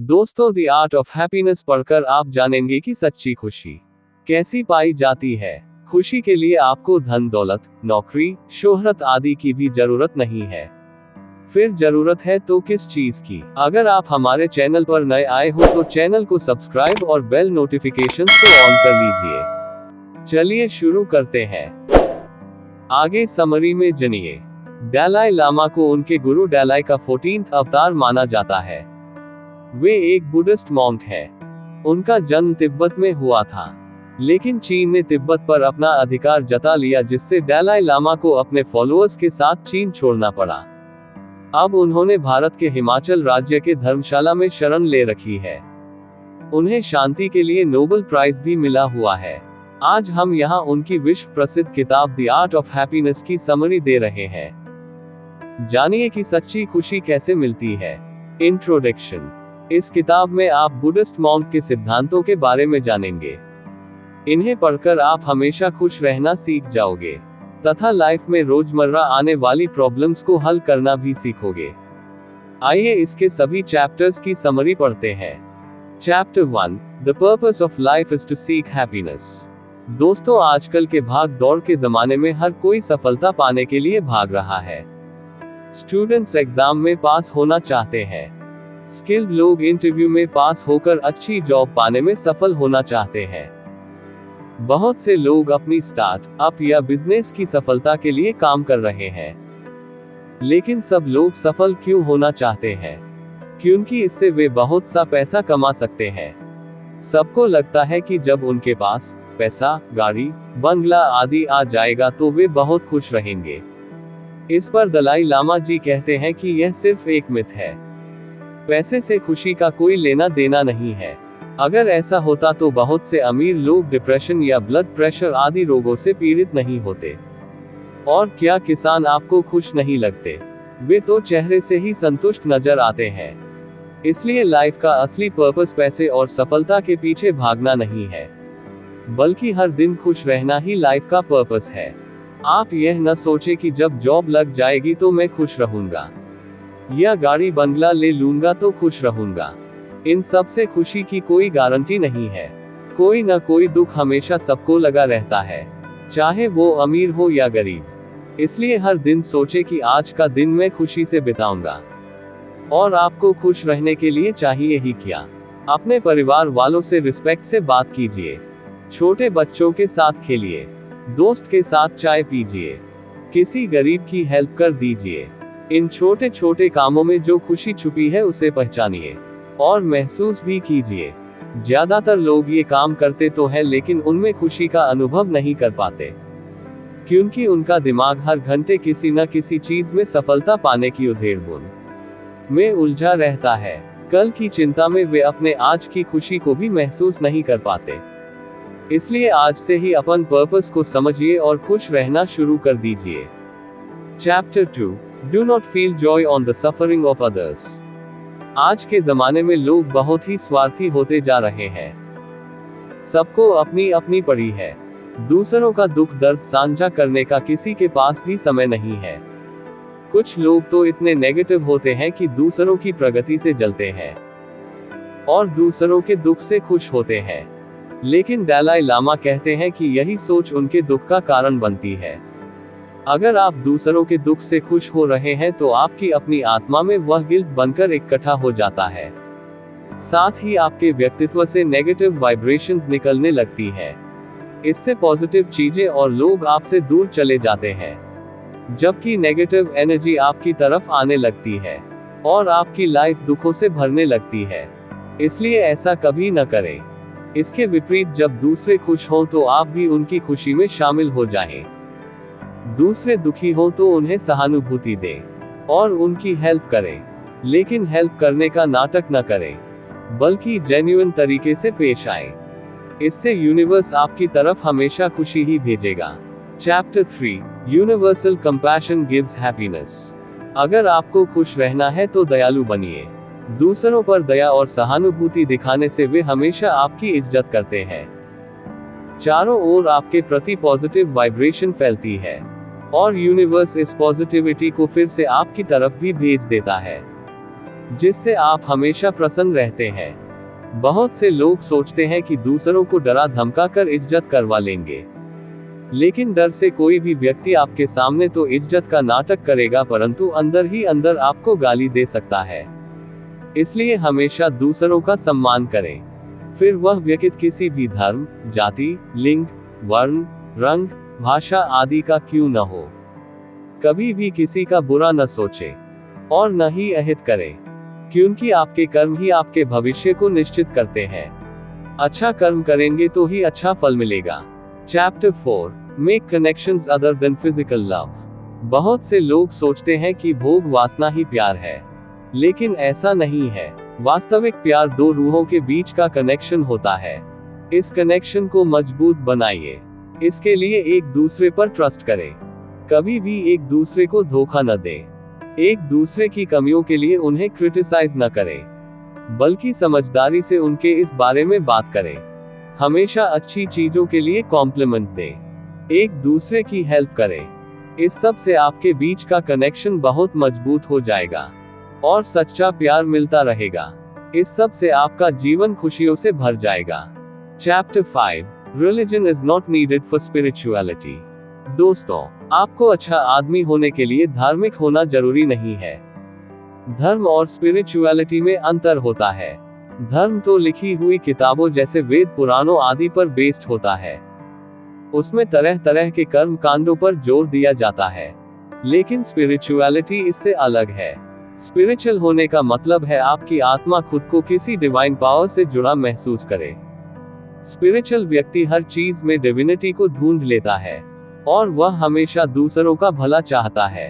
दोस्तों, the art of happiness पढ़कर आप जानेंगे कि सच्ची खुशी कैसी पाई जाती है। खुशी के लिए आपको धन दौलत, नौकरी, शोहरत आदि की भी जरूरत नहीं है। फिर जरूरत है तो किस चीज की? अगर आप हमारे चैनल पर नए आए हो तो चैनल को सब्सक्राइब और बेल नोटिफिकेशंस को ऑन कर लीजिए। चलिए शुरू करते हैं। आगे समरी में जानिए। दलाई लामा को उनके गुरु दलाई का 14th अवतार माना जाता है। वे एक बुद्धिस्ट मॉन्क हैं। उनका जन्म तिब्बत में हुआ था, लेकिन चीन ने तिब्बत पर अपना अधिकार जता लिया, जिससे दलाई लामा को अपने फॉलोअर्स के साथ चीन छोड़ना पड़ा। अब उन्होंने भारत के हिमाचल राज्य के धर्मशाला में शरण ले रखी है। उन्हें शांति के लिए नोबेल प्राइज भी मिला हुआ है। आज हम यहाँ उनकी विश्व प्रसिद्ध किताब द आर्ट ऑफ हैप्पीनेस की समरी दे रहे हैं। जानिए कि सच्ची खुशी कैसे मिलती है। इंट्रोडक्शन। इस किताब में आप बुद्धिस्ट मॉन्क के सिद्धांतों के बारे में जानेंगे। इन्हें पढ़कर आप हमेशा खुश रहना सीख जाओगे तथा लाइफ में रोजमर्रा आने वाली प्रॉब्लम्स को हल करना भी सीखोगे। आइए इसके सभी चैप्टर्स की समरी पढ़ते हैं। Chapter 1, the purpose of life is to seek happiness. दोस्तों, आजकल के भाग दौड़ के जमाने में हर कोई सफलता पाने के लिए भाग रहा है। स्टूडेंट्स एग्जाम में पास होना चाहते हैं। स्किल्ड लोग इंटरव्यू में पास होकर अच्छी जॉब पाने में सफल होना चाहते हैं। बहुत से लोग अपनी स्टार्टअप या बिजनेस की सफलता के लिए काम कर रहे हैं। लेकिन सब लोग सफल क्यों होना चाहते हैं? क्योंकि इससे वे बहुत सा पैसा कमा सकते हैं। सबको लगता है कि जब उनके पास पैसा, गाड़ी, बंगला आदि आ जाएगा तो वे बहुत खुश रहेंगे। इस पर दलाई लामा जी कहते हैं कि यह सिर्फ एक मिथ है। पैसे से खुशी का कोई लेना देना नहीं है। अगर ऐसा होता तो बहुत से अमीर लोग डिप्रेशन या ब्लड प्रेशर आदि रोगों से पीड़ित नहीं होते। और क्या किसान आपको खुश नहीं लगते? वे तो चेहरे से ही संतुष्ट नजर आते हैं। इसलिए लाइफ का असली पर्पस पैसे और सफलता के पीछे भागना नहीं है, बल्कि हर दिन खुश रहना ही लाइफ का पर्पस है। आप यह न सोचे कि जब जॉब लग जाएगी तो मैं खुश रहूंगा, या गाड़ी बंगला ले लूंगा तो खुश रहूंगा। इन सब से खुशी की कोई गारंटी नहीं है। कोई न कोई दुख हमेशा सबको लगा रहता है, चाहे वो अमीर हो या गरीब। इसलिए हर दिन सोचे कि आज का दिन मैं खुशी से बिताऊंगा। और आपको खुश रहने के लिए चाहिए ही क्या? अपने परिवार वालों से रिस्पेक्ट से बात कीजिए, छोटे बच्चों के साथ खेलिए, दोस्त के साथ चाय पीजिए, किसी गरीब की हेल्प कर दीजिए। इन छोटे छोटे कामों में जो खुशी छुपी है उसे पहचानिए और महसूस भी कीजिए। ज्यादातर लोग ये काम करते तो हैं, लेकिन उनमें खुशी का अनुभव नहीं कर पाते, क्योंकि उनका दिमाग हर घंटे किसी न किसी चीज में सफलता पाने की उधेड़-बुन में उलझा रहता है। कल की चिंता में वे अपने आज की खुशी को भी महसूस नहीं कर पाते। इसलिए आज से ही अपन पर्पस को समझिए और खुश रहना शुरू कर दीजिए। Chapter 2, do not feel Joy on the suffering of others. आज के जमाने में लोग बहुत ही स्वार्थी होते जा रहे हैं। सबको अपनी अपनी पड़ी है। दूसरों का दुख दर्द साझा करने का किसी के पास भी समय नहीं है। कुछ लोग तो इतने नेगेटिव होते हैं कि दूसरों की प्रगति से जलते हैं और दूसरों के दुख से खुश होते हैं। लेकिन दलाई लामा कहते हैं कि यही सोच उनके दुख का कारण बनती है। अगर आप दूसरों के दुख से खुश हो रहे हैं तो आपकी अपनी आत्मा में वह गिल्ट बनकर इकट्ठा हो जाता है। साथ ही आपके व्यक्तित्व से नेगेटिव वाइब्रेशंस निकलने लगती हैं। इससे पॉजिटिव चीजें और लोग आपसे दूर चले जाते हैं, जबकि नेगेटिव एनर्जी आपकी तरफ आने लगती है और आपकी लाइफ दुखों से भरने लगती है। इसलिए ऐसा कभी न करें। इसके विपरीत जब दूसरे खुश हों तो आप भी उनकी खुशी में शामिल हो जाएं। दूसरे दुखी हो तो उन्हें सहानुभूति दें और उनकी हेल्प करें, लेकिन हेल्प करने का नाटक न करें, बल्कि जेन्युइन तरीके से पेश आएं। इससे यूनिवर्स आपकी तरफ हमेशा खुशी ही भेजेगा। Chapter 3, universal compassion gives happiness. अगर आपको खुश रहना है तो दयालु बनिए। दूसरों पर दया और सहानुभूति दिखाने से वे हमेशा आपकी इज्जत करते हैं। चारों ओर आपके प्रति पॉजिटिव वाइब्रेशन फैलती है और यूनिवर्स इस पॉजिटिविटी को फिर से आपकी तरफ भी भेज देता है। जिससे आप हमेशा प्रसन्न रहते हैं। बहुत से लोग सोचते हैं कि दूसरों को डरा धमका कर इज्जत करवा लेंगे, लेकिन डर से कोई भी व्यक्ति आपके सामने तो इज्जत का नाटक करेगा, परंतु अंदर ही अंदर आपको गाली दे सकता है। इसलिए हमेशा दूसरों का सम्मान करें, फिर वह व्यक्ति किसी भी धर्म, जाति, लिंग, वर्ण, रंग, भाषा आदि का क्यों न हो। कभी भी किसी का बुरा न सोचे और न ही अहित करें, क्योंकि आपके कर्म ही आपके भविष्य को निश्चित करते हैं। अच्छा कर्म करेंगे तो ही अच्छा फल मिलेगा। Chapter 4, make connections other than physical love. बहुत से लोग सोचते हैं कि भोग वासना ही प्यार है, लेकिन ऐसा नहीं है। वास्तविक प्यार दो रूहों के बीच का कनेक्शन होता है। इस कनेक्शन को मजबूत बनाइए। इसके लिए एक दूसरे पर ट्रस्ट करें। कभी भी एक दूसरे को धोखा न दें। एक दूसरे की कमियों के लिए उन्हें क्रिटिसाइज न करें, बल्कि समझदारी से उनके इस बारे में बात करें। हमेशा अच्छी चीजों के लिए कॉम्प्लीमेंट दें। एक दूसरे की हेल्प करें। इस सब से आपके बीच का कनेक्शन बहुत मजबूत हो जाएगा और सच्चा प्यार मिलता रहेगा। इस सब से आपका जीवन खुशियों से भर जाएगा। Chapter 5, religion is not needed for spirituality. दोस्तों, आपको अच्छा आदमी होने के लिए धार्मिक होना जरूरी नहीं है। धर्म और स्पिरिचुअलिटी में अंतर होता है। धर्म तो लिखी हुई किताबों जैसे वेद, पुराणों आदि पर बेस्ड होता है। उसमें तरह तरह के कर्म कांडों पर जोर दिया जाता है, लेकिन स्पिरिचुअलिटी इससे अलग है। स्पिरिचुअल होने का मतलब है आपकी आत्मा खुद को किसी डिवाइन पावर से जुड़ा महसूस करे। स्पिरिचुअल व्यक्ति हर चीज में डिविनिटी को ढूंढ लेता है और वह हमेशा दूसरों का भला चाहता है।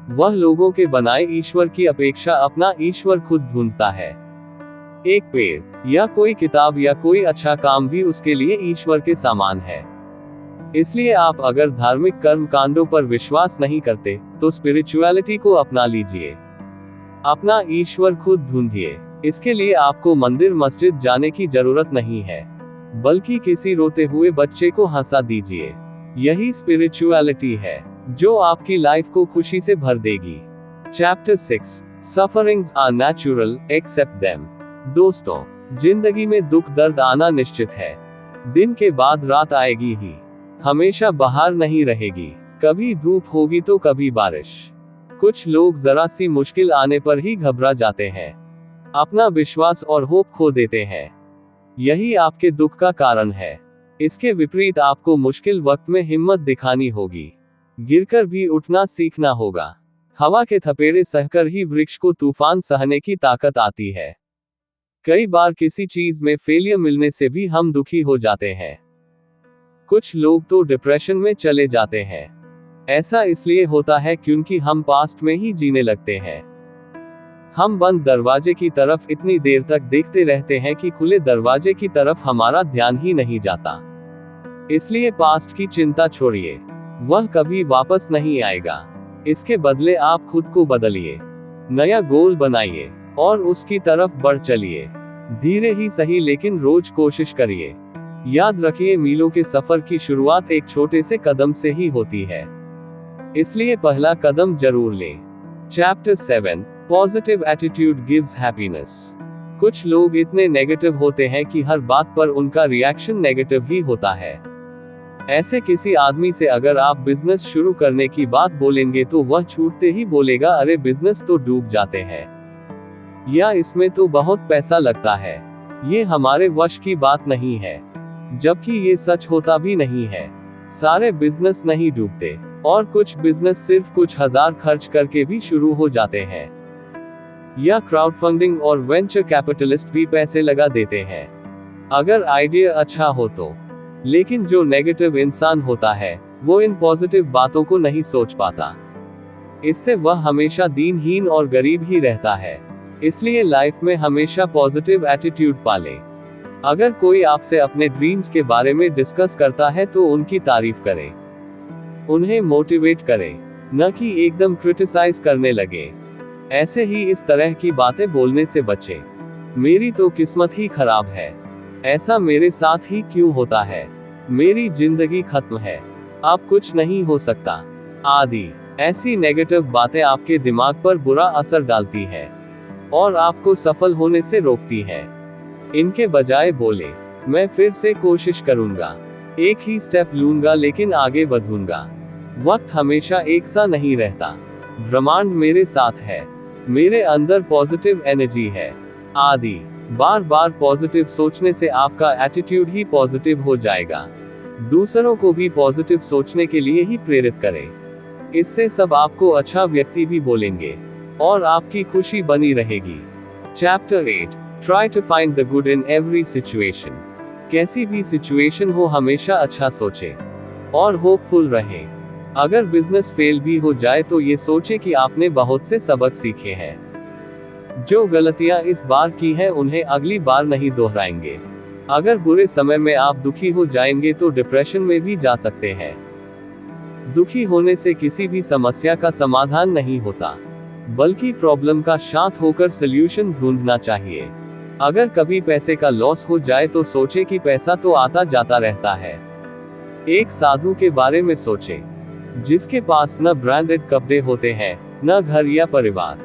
वह लोगों के बनाए ईश्वर की अपेक्षा अपना ईश्वर खुद ढूंढता है। एक पेड़ या कोई किताब या कोई अच्छा काम भी उसके लिए ईश्वर के समान है। इसलिए आप अगर धार्मिक कर्म कांडों पर विश्वास नहीं करते तो स्पिरिचुअलिटी को अपना लीजिए। अपना ईश्वर खुद ढूंढिए। इसके लिए आपको मंदिर मस्जिद जाने की जरूरत नहीं है, बल्कि किसी रोते हुए बच्चे को हंसा दीजिए। यही स्पिरिचुअलिटी है जो आपकी लाइफ को खुशी से भर देगी। Chapter 6, sufferings are natural, accept them. दोस्तों, जिंदगी में दुख दर्द आना निश्चित है। दिन के बाद रात आएगी ही, हमेशा बाहर नहीं रहेगी। कभी धूप होगी तो कभी बारिश। कुछ लोग जरा सी मुश्किल आने पर ही घबरा जाते हैं, अपना विश्वास और होप खो देते हैं। यही आपके दुख का कारण है। इसके विपरीत आपको मुश्किल वक्त में हिम्मत दिखानी होगी। गिरकर भी उठना सीखना होगा। हवा के थपेड़े सहकर ही वृक्ष को तूफान सहने की ताकत आती है। कई बार किसी चीज में फेलियर मिलने से भी हम दुखी हो जाते हैं। कुछ लोग तो डिप्रेशन में चले जाते हैं। ऐसा इसलिए होता है क्योंकि हम पास्ट में ही जीने लगते हैं। हम बंद दरवाजे की तरफ इतनी देर तक देखते रहते हैं कि खुले दरवाजे की तरफ हमारा ध्यान ही नहीं जाता। इसलिए पास्ट की चिंता छोड़िए, वह कभी वापस नहीं आएगा। इसके बदले आप खुद को बदलिए, नया गोल बनाइए और उसकी तरफ बढ़ चलिए। धीरे ही सही लेकिन रोज कोशिश करिए। याद रखिए, मीलों के सफर की शुरुआत एक छोटे से कदम से ही होती है, इसलिए पहला कदम जरूर लें। Chapter 7, positive attitude gives happiness. कुछ लोग इतने नेगेटिव होते हैं कि हर बात पर उनका रिएक्शन नेगेटिव ही होता है। ऐसे किसी आदमी से अगर आप बिजनेस शुरू करने की बात बोलेंगे तो वह छूटते ही बोलेगा, अरे बिजनेस तो डूब जाते हैं, या इसमें तो बहुत पैसा लगता है, ये हमारे वश की बात नहीं है। जबकि ये सच होता भी नहीं है। सारे बिजनेस नहीं डूबते और कुछ बिजनेस सिर्फ कुछ हजार खर्च करके भी शुरू हो जाते हैं। या क्राउड फंडिंग और वेंचर कैपिटलिस्ट भी पैसे लगा देते हैं, अगर आइडिया अच्छा हो तो। लेकिन जो नेगेटिव इंसान होता है वो इन पॉजिटिव बातों को नहीं सोच पाता। इससे वह हमेशा दीनहीन और गरीब ही रहता है। इसलिए लाइफ में हमेशा पॉजिटिव एटीट्यूड पालें। अगर कोई आपसे अपने ड्रीम्स के बारे में डिस्कस करता है तो उनकी तारीफ करें, उन्हें मोटिवेट करें, न कि एकदम क्रिटिसाइज करने लगे। ऐसे ही इस तरह की बातें बोलने से बचें। मेरी तो किस्मत ही खराब है, ऐसा मेरे साथ ही क्यों होता है, मेरी जिंदगी खत्म है, अब कुछ नहीं हो सकता आदि। ऐसी नेगेटिव बातें आपके दिमाग पर बुरा असर डालती हैं। और आपको सफल होने से रोकती है। इनके बजाय बोले, मैं फिर से कोशिश करूंगा, एक ही स्टेप लूंगा लेकिन आगे बढ़ूंगा। वक्त हमेशा एक सा नहीं रहता। ब्रह्मांड मेरे साथ है, मेरे अंदर पॉजिटिव एनर्जी है, आदि। बार बार पॉजिटिव सोचने से आपका एटीट्यूड ही पॉजिटिव हो जाएगा। दूसरों को भी पॉजिटिव सोचने के लिए ही प्रेरित करें। इससे सब आपको अच्छा व्यक्ति भी बोलेंगे और आपकी खुशी बनी रहेगी। Chapter 8, try to find the good in every situation. कैसी भी सिचुएशन हो हमेशा अच्छा सोचें और होपफुल रहें। अगर बिजनेस फेल भी हो जाए तो ये सोचें कि आपने बहुत से सबक सीखे हैं। जो गलतियां इस बार की हैं उन्हें अगली बार नहीं दोहराएंगे। अगर बुरे समय में आप दुखी हो जाएंगे तो डिप्रेशन में भी जा सकते हैं। दुखी होने से किसी भी समस्या का समाधान नहीं होता, बल्कि प्रॉब्लम का शांत होकर सॉल्यूशन ढूंढना चाहिए। अगर कभी पैसे का लॉस हो जाए तो सोचे कि पैसा तो आता जाता रहता है। एक साधु के बारे में सोचें, जिसके पास न ब्रांडेड कपड़े होते हैं, न घर या परिवार,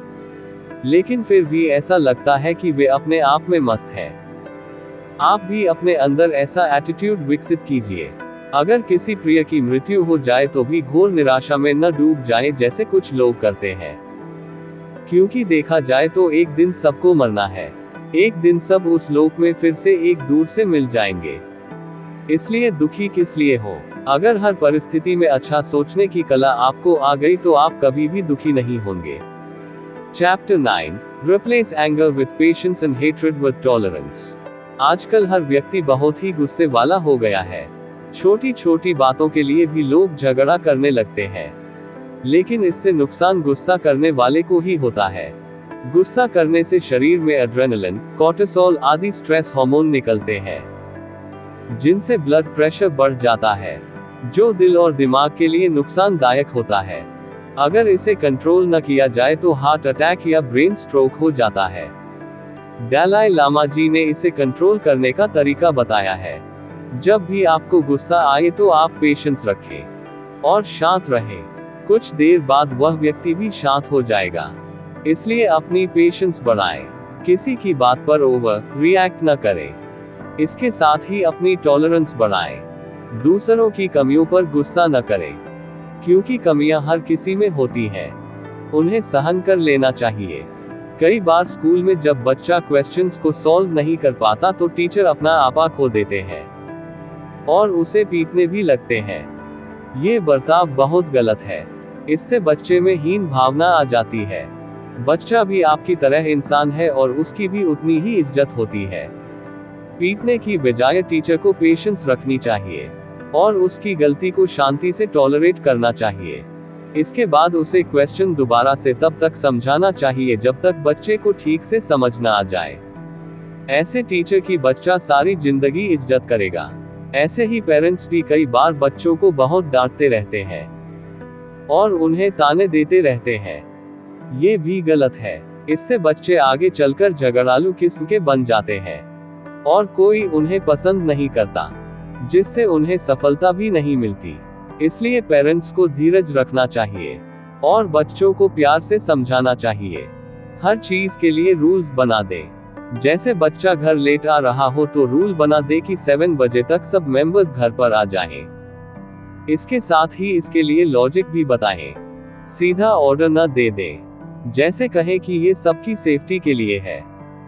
लेकिन फिर भी ऐसा लगता है कि वे अपने आप में मस्त हैं। आप भी अपने अंदर ऐसा एटीट्यूड विकसित कीजिए। अगर किसी प्रिय की मृत्यु हो जाए तो भी घोर निराशा में न डूब जाएं जैसे कुछ लोग करते हैं, क्योंकि देखा जाए तो एक दिन सबको मरना है। एक दिन सब उस लोक में फिर से एक दूर से मिल जाएंगे। इसलिए दुखी किस लिए हो? अगर हर परिस्थिति में अच्छा सोचने की कला आपको आ गई तो आप कभी भी दुखी नहीं होंगे। Chapter 9, replace anger with patience and hatred with tolerance. आजकल हर व्यक्ति बहुत ही गुस्से वाला हो गया है। छोटी छोटी बातों के लिए भी लोग झगड़ा करने लगते हैं, लेकिन इससे नुकसान गुस्सा करने वाले को ही होता है। गुस्सा करने से शरीर में एड्रेनलिन, कोर्टिसोल आदि स्ट्रेस हार्मोन निकलते हैं, जिनसे ब्लड प्रेशर बढ़ जाता है, जो दिल और दिमाग के लिए नुकसानदायक होता है। अगर इसे कंट्रोल न किया जाए तो हार्ट अटैक या ब्रेन स्ट्रोक हो जाता है। दलाई लामा जी ने इसे कंट्रोल करने का तरीका बताया है। जब भी आपको गुस्सा आए तो आप पेशेंस रखें और शांत रहें। कुछ देर बाद वह व्यक्ति भी शांत हो जाएगा। इसलिए अपनी पेशेंस बढ़ाएं। किसी की बात पर ओवर रिएक्ट न करें। इसके साथ ही अपनी टॉलरेंस बढ़ाएं। दूसरों की कमियों पर गुस्सा न करें, क्योंकि कमियां हर किसी में होती हैं। उन्हें सहन कर लेना चाहिए। कई बार स्कूल में जब बच्चा क्वेश्चंस को सॉल्व नहीं कर पाता तो टीचर अपना आपा खो देते हैं और उसे पीटने भी लगते हैं। ये बर्ताव बहुत गलत है। इससे बच्चे में हीन भावना आ जाती है। बच्चा भी आपकी तरह इंसान है और उसकी भी उतनी ही इज्जत होती है। पीटने की बजाय टीचर को पेशेंस रखनी चाहिए और उसकी गलती को शांति से टॉलरेट करना चाहिए। इसके बाद उसे क्वेश्चन दोबारा से तब तक समझाना चाहिए जब तक बच्चे को ठीक से समझ न आ जाए। ऐसे टीचर की बच्चा सारी जिंदगी इज्जत करेगा। ऐसे ही पेरेंट्स भी कई बार बच्चों को बहुत डांटते रहते हैं और उन्हें ताने देते रहते हैं। ये भी गलत है। इससे बच्चे आगे चलकर झगड़ालू किस्म के बन जाते हैं और कोई उन्हें पसंद नहीं करता, जिससे उन्हें सफलता भी नहीं मिलती। इसलिए पेरेंट्स को धीरज रखना चाहिए और बच्चों को प्यार से समझाना चाहिए। हर चीज के लिए रूल्स बना दे। जैसे बच्चा घर लेट आ रहा हो तो रूल बना दे कि 7 बजे तक सब मेंबर्स घर पर आ जाएं। इसके साथ ही इसके लिए लॉजिक भी बताएं। सीधा ऑर्डर न दे दे, जैसे कहें कि ये सबकी सेफ्टी के लिए है।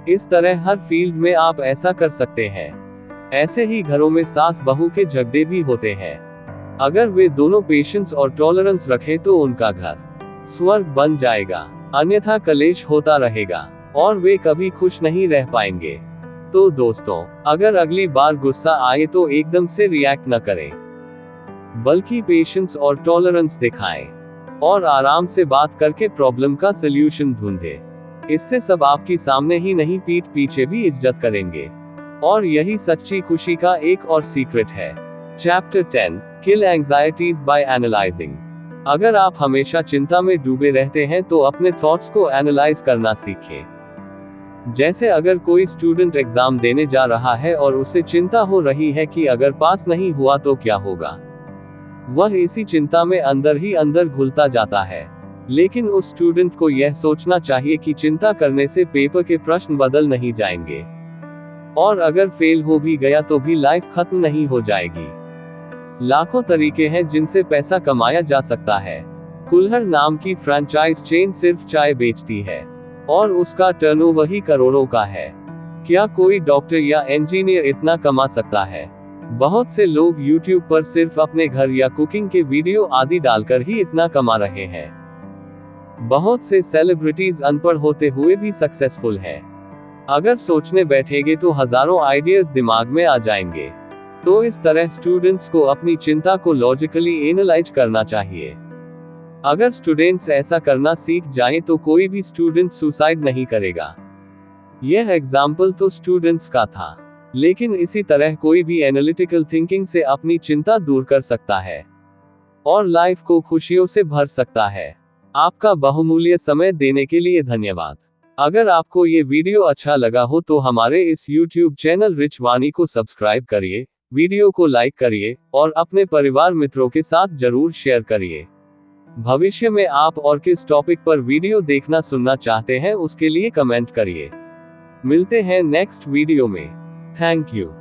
इस तरह हर फील्ड में आप ऐसा कर सकते हैं। ऐसे ही घरों में सास बहू के झगड़े भी होते हैं। अगर वे दोनों पेशेंस और टॉलरेंस रखें तो उनका घर स्वर्ग बन जाएगा, अन्यथा कलेश होता रहेगा और वे कभी खुश नहीं रह पाएंगे। तो दोस्तों, अगर अगली बार गुस्सा आए तो एकदम से रिएक्ट न करें, बल्कि पेशेंस और टॉलरेंस दिखाएं और आराम से बात करके प्रॉब्लम का सलूशन ढूंढें। इससे सब आपकी सामने ही नहीं पीठ पीछे भी इज्जत करेंगे और यही सच्ची खुशी का एक और सीक्रेट है। चैप्टर 10, किल एंजाइटीज बाय एनालाइजिंग। अगर आप हमेशा चिंता में डूबे रहते हैं तो अपने थॉट्स को एनालाइज करना सीखें। जैसे अगर कोई स्टूडेंट एग्जाम देने जा रहा है और उसे चिंता हो रही है कि अगर पास नहीं हुआ तो क्या होगा, वह इसी चिंता में अंदर ही अंदर घुलता जाता है। लेकिन उस स्टूडेंट को यह सोचना चाहिए कि चिंता करने से पेपर के प्रश्न बदल नहीं जाएंगे, और अगर फेल हो भी गया तो भी लाइफ खत्म नहीं हो जाएगी। लाखों तरीके हैं जिनसे पैसा कमाया जा सकता है। कुल्हड़ नाम की फ्रैंचाइज चेन सिर्फ चाय बेचती है, और उसका टर्नओवर ही करोड़ों का है। क्या कोई डॉक्टर या इंजीनियर इतना कमा सकता है? बहुत से लोग YouTube पर सिर्फ अपने घर या कुकिंग के वीडियो आदि डालकर ही इतना कमा रहे हैं। बहुत से सेलिब्रिटीज अनपढ़ होते हुए भी सक्सेसफुल हैं। अगर सोचने बैठेंगे तो हजारों आइडियाज दिमाग में आ जाएंगे। तो इस तरह स्टूडेंट्स को अपनी चिंता को लॉजिकली एनालाइज करना चाहिए। अगर स्टूडेंट्स ऐसा करना सीख जाएं तो कोई भी स्टूडेंट सुसाइड नहीं करेगा। यह एग्जाम्पल तो स्टूडेंट्स का था, लेकिन इसी तरह कोई भी एनालिटिकल थिंकिंग से अपनी चिंता दूर कर सकता है और लाइफ को खुशियों से भर सकता है। आपका बहुमूल्य समय देने के लिए धन्यवाद। अगर आपको ये वीडियो अच्छा लगा हो तो हमारे इस YouTube चैनल रिच वाणी को सब्सक्राइब करिए, वीडियो को लाइक करिए और अपने परिवार मित्रों के साथ जरूर शेयर करिए। भविष्य में आप और किस टॉपिक पर वीडियो देखना सुनना चाहते हैं उसके लिए कमेंट करिए। मिलते हैं नेक्स्ट वीडियो में। Thank you.